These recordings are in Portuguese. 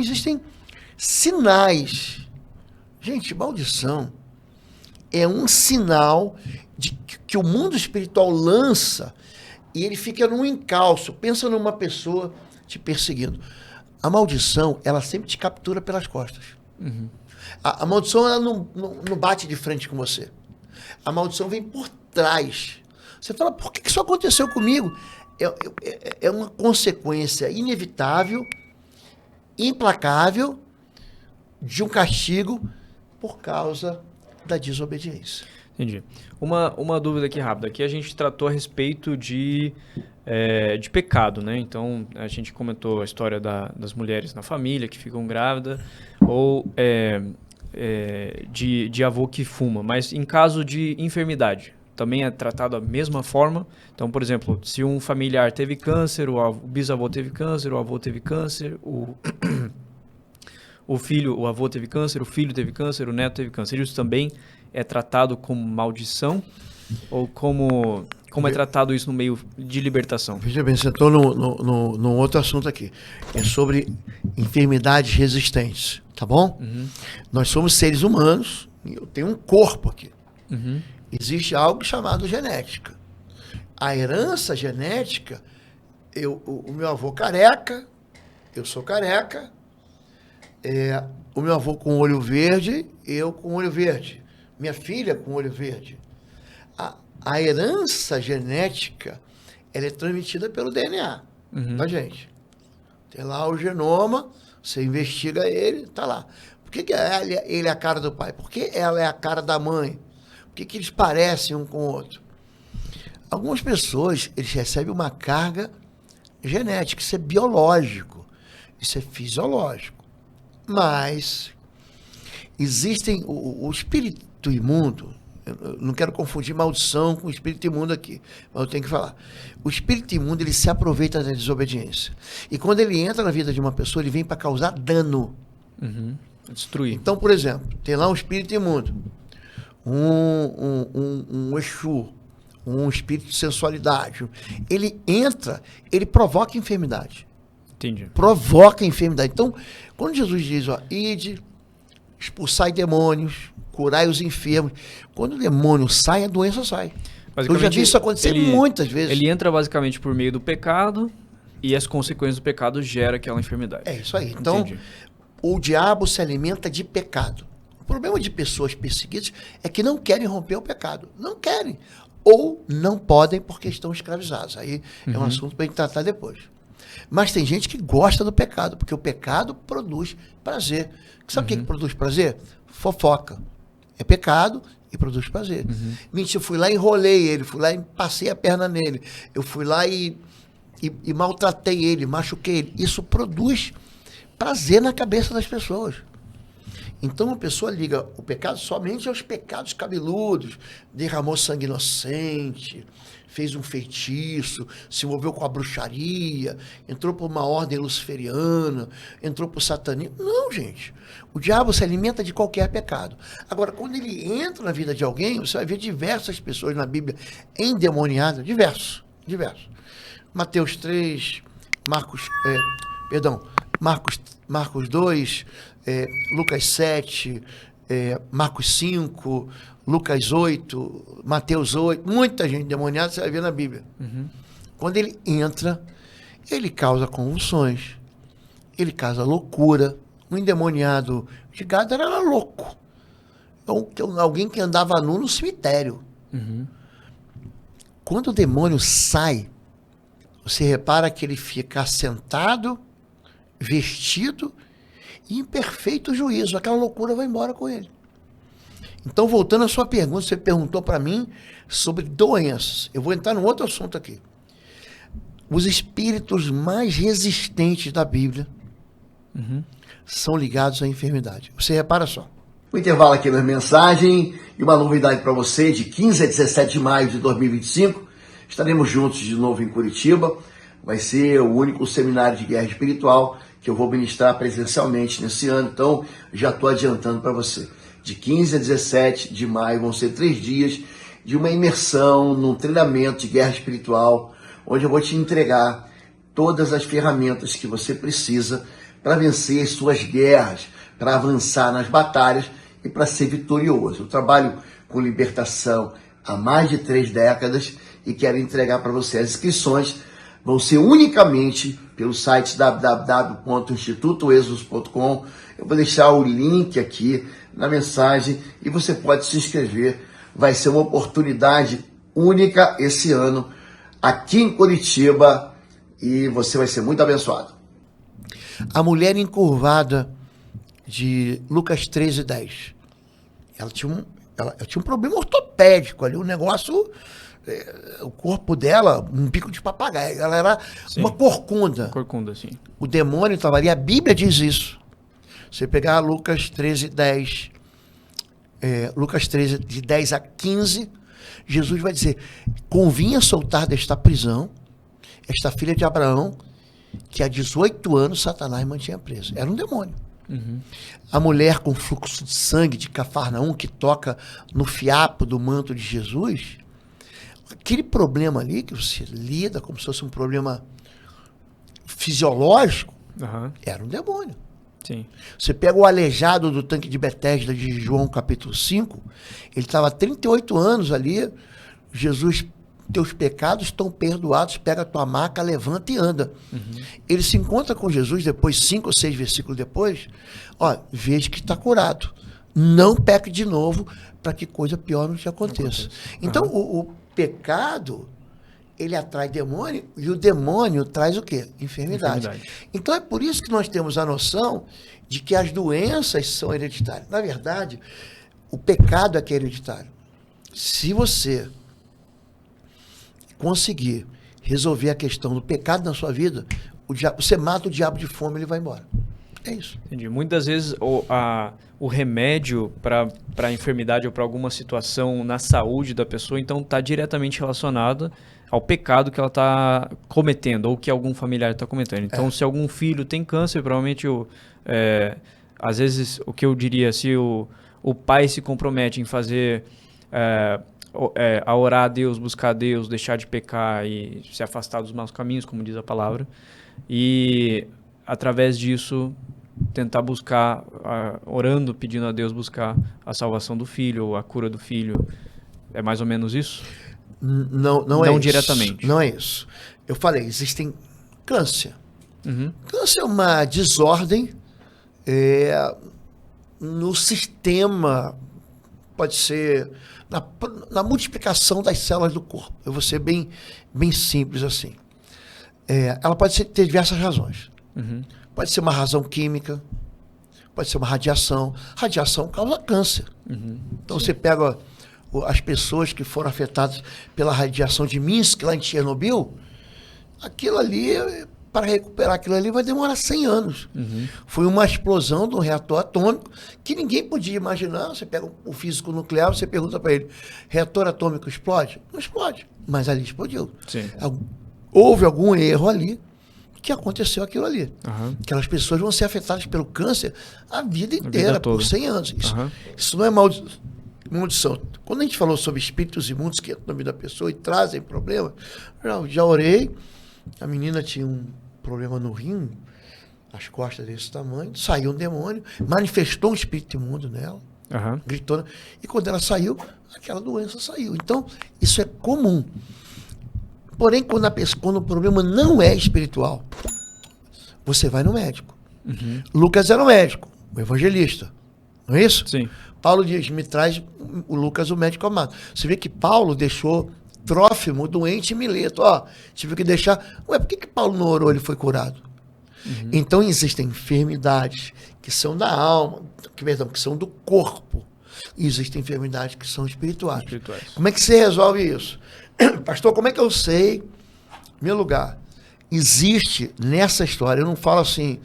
existem sinais. Gente, maldição é um sinal de que o mundo espiritual lança e ele fica num encalço. Pensa numa pessoa te perseguindo. A maldição, ela sempre te captura pelas costas. A maldição, ela não bate de frente com você. A maldição vem por trás. Você fala, por que isso aconteceu comigo? É uma consequência inevitável, implacável, de um castigo por causa da desobediência. Entendi. Uma dúvida aqui rápida. Aqui a gente tratou a respeito de pecado, né? Então, a gente comentou a história das mulheres na família que ficam grávidas, ou de avô que fuma. Mas em caso de enfermidade, também é tratado da mesma forma? Então, por exemplo, se um familiar teve câncer, o bisavô teve câncer, o avô teve câncer, o avô teve câncer, o filho teve câncer, o neto teve câncer. Isso também é tratado como maldição? Ou como é tratado isso no meio de libertação? Veja bem, você entrou num outro assunto aqui. É sobre enfermidades resistentes, tá bom? Nós somos seres humanos e eu tenho um corpo aqui. Existe algo chamado genética. A herança genética, o meu avô careca, eu sou careca, o meu avô com olho verde, eu com olho verde. Minha filha com olho verde. A herança genética, ela é transmitida pelo DNA, tá, gente? Tem lá o genoma, você investiga ele, tá lá. Por que ele é a cara do pai? Por que ela é a cara da mãe? Por que eles parecem um com o outro? Algumas pessoas, eles recebem uma carga genética, isso é biológico, isso é fisiológico. Mas existem o espírito imundo. Eu não quero confundir maldição com o espírito imundo aqui, mas eu tenho que falar. O espírito imundo, ele se aproveita da desobediência. E quando ele entra na vida de uma pessoa, ele vem para causar dano. Destruir. Então, por exemplo, tem lá um espírito imundo, um Exu, um espírito de sensualidade. Ele entra, ele provoca enfermidade. Entendi. Provoca enfermidade. Então, quando Jesus diz, ide, expulsai demônios, curai os enfermos. Quando o demônio sai, a doença sai. Eu já vi isso acontecer muitas vezes. Ele entra basicamente por meio do pecado e as consequências do pecado geram aquela enfermidade. É isso aí. Então, o diabo se alimenta de pecado. O problema de pessoas perseguidas é que não querem romper o pecado. Não querem. Ou não podem porque estão escravizados. Aí é um assunto para a gente tratar depois. Mas tem gente que gosta do pecado, porque o pecado produz prazer. Sabe o que produz prazer? Fofoca. É pecado e produz prazer. Mentira, eu fui lá e enrolei ele, fui lá e passei a perna nele, eu fui lá e maltratei ele, machuquei ele. Isso produz prazer na cabeça das pessoas. Então a pessoa liga o pecado somente aos pecados cabeludos, derramou sangue inocente, fez um feitiço, se envolveu com a bruxaria, entrou por uma ordem luciferiana, entrou por satanismo. Não, gente. O diabo se alimenta de qualquer pecado. Agora, quando ele entra na vida de alguém, você vai ver diversas pessoas na Bíblia endemoniadas, diversos. Mateus 3, Marcos 2, Lucas 7, Marcos 5, Lucas 8, Mateus 8, muita gente endemoniada, você vai ver na Bíblia. Quando ele entra, ele causa convulsões, ele causa loucura. Um endemoniado de gado era louco. Alguém que andava nu no cemitério. Quando o demônio sai, você repara que ele fica sentado, vestido e em perfeito juízo. Aquela loucura vai embora com ele. Então, voltando à sua pergunta, você perguntou para mim sobre doenças. Eu vou entrar num outro assunto aqui. Os espíritos mais resistentes da Bíblia são ligados à enfermidade. Você repara só. O intervalo aqui na mensagem e uma novidade para você, de 15 a 17 de maio de 2025, estaremos juntos de novo em Curitiba. Vai ser o único seminário de guerra espiritual que eu vou ministrar presencialmente nesse ano, então já estou adiantando para você. De 15 a 17 de maio vão ser 3 dias de uma imersão num treinamento de guerra espiritual, onde eu vou te entregar todas as ferramentas que você precisa para vencer as suas guerras, para avançar nas batalhas e para ser vitorioso. Eu trabalho com libertação há mais de 3 décadas e quero entregar para você. As inscrições vão ser unicamente pelo site www.institutoexodus.com. Eu vou deixar o link aqui na mensagem e você pode se inscrever. Vai ser uma oportunidade única esse ano aqui em Curitiba e você vai ser muito abençoado. A mulher encurvada de Lucas 13:10. Ela tinha um problema ortopédico ali, um negócio, o corpo dela, um bico de papagaio. Ela era uma corcunda. Corcunda, sim. O demônio estava ali, a Bíblia diz isso. Você pegar Lucas 13:10, Lucas 13, de 10 a 15, Jesus vai dizer: convinha soltar desta prisão esta filha de Abraão, que há 18 anos Satanás mantinha presa. Era um demônio. Uhum. A mulher com fluxo de sangue de Cafarnaum, que toca no fiapo do manto de Jesus, aquele problema ali que você lida como se fosse um problema fisiológico, era um demônio. Sim. Você pega o aleijado do tanque de Betesda de João capítulo 5, ele estava há 38 anos ali. Jesus: teus pecados estão perdoados, pega a tua maca, levanta e anda. Uhum. Ele se encontra com Jesus depois, 5 ou 6 versículos depois, veja que está curado. Não peque de novo para que coisa pior não te aconteça. Então, o pecado, ele atrai demônio, e o demônio traz o quê? Enfermidade. Então, é por isso que nós temos a noção de que as doenças são hereditárias. Na verdade, o pecado é que é hereditário. Se você conseguir resolver a questão do pecado na sua vida, você mata o diabo de fome, ele vai embora. É isso. Entendi. Muitas vezes o remédio para a enfermidade ou para alguma situação na saúde da pessoa, então está diretamente relacionado ao pecado que ela está cometendo ou que algum familiar está cometendo. Então, se algum filho tem câncer, provavelmente, às vezes, o que eu diria, se o pai se compromete em fazer... a orar a Deus, buscar a Deus, deixar de pecar e se afastar dos maus caminhos, como diz a palavra, e através disso tentar buscar, orando, pedindo a Deus, buscar a salvação do filho ou a cura do filho. É mais ou menos isso? Não é diretamente. Isso. Não é isso. Eu falei, existem câncer. Uhum. Câncer é uma desordem no sistema, pode ser na multiplicação das células do corpo. Eu vou ser bem simples assim. Ela pode ter diversas razões. Uhum. Pode ser uma razão química, pode ser uma radiação. Radiação causa câncer. Uhum. Então, você pega as pessoas que foram afetadas pela radiação de Minsk, lá em Chernobyl, aquilo ali, para recuperar aquilo ali, vai demorar 100 anos. Uhum. Foi uma explosão de um reator atômico que ninguém podia imaginar. Você pega o físico nuclear, você pergunta para ele: reator atômico explode? Não explode, mas ali explodiu. Sim. Houve algum erro ali que aconteceu aquilo ali. Uhum. Aquelas pessoas vão ser afetadas pelo câncer a vida inteira, por 100 anos. Isso não é maldição. Quando a gente falou sobre espíritos imundos que entram na vida da pessoa e trazem problemas, já orei. A menina tinha um problema no rim, as costas desse tamanho, saiu um demônio, manifestou um espírito imundo nela, gritou, e quando ela saiu, aquela doença saiu. Então, isso é comum. Porém, quando o problema não é espiritual, você vai no médico. Uhum. Lucas era um médico, um evangelista, não é isso? Sim. Paulo diz: me traz o Lucas, o médico amado. Você vê que Paulo deixou Trófimo doente em Mileto. Tive que deixar... Por que Paulo não orou, ele foi curado? Uhum. Então, existem enfermidades que são da alma, que são do corpo. E existem enfermidades que são espirituais. Como é que você resolve isso? Pastor, como é que eu sei meu lugar? Existe nessa história, eu não falo assim,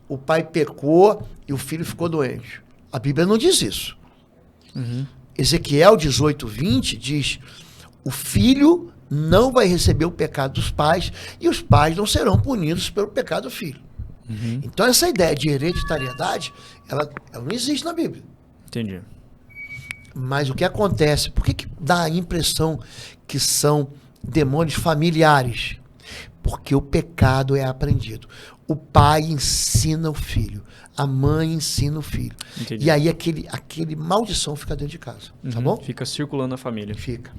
o pai pecou e o filho ficou doente. A Bíblia não diz isso. Uhum. Ezequiel 18:20 diz: o filho não vai receber o pecado dos pais e os pais não serão punidos pelo pecado do filho. Uhum. Então, essa ideia de hereditariedade, ela não existe na Bíblia. Entendi. Mas o que acontece? Por que dá a impressão que são demônios familiares? Porque o pecado é aprendido. O pai ensina o filho. A mãe ensina o filho. Entendi. E aí aquele maldição fica dentro de casa. Tá bom? Fica circulando na família. Fica.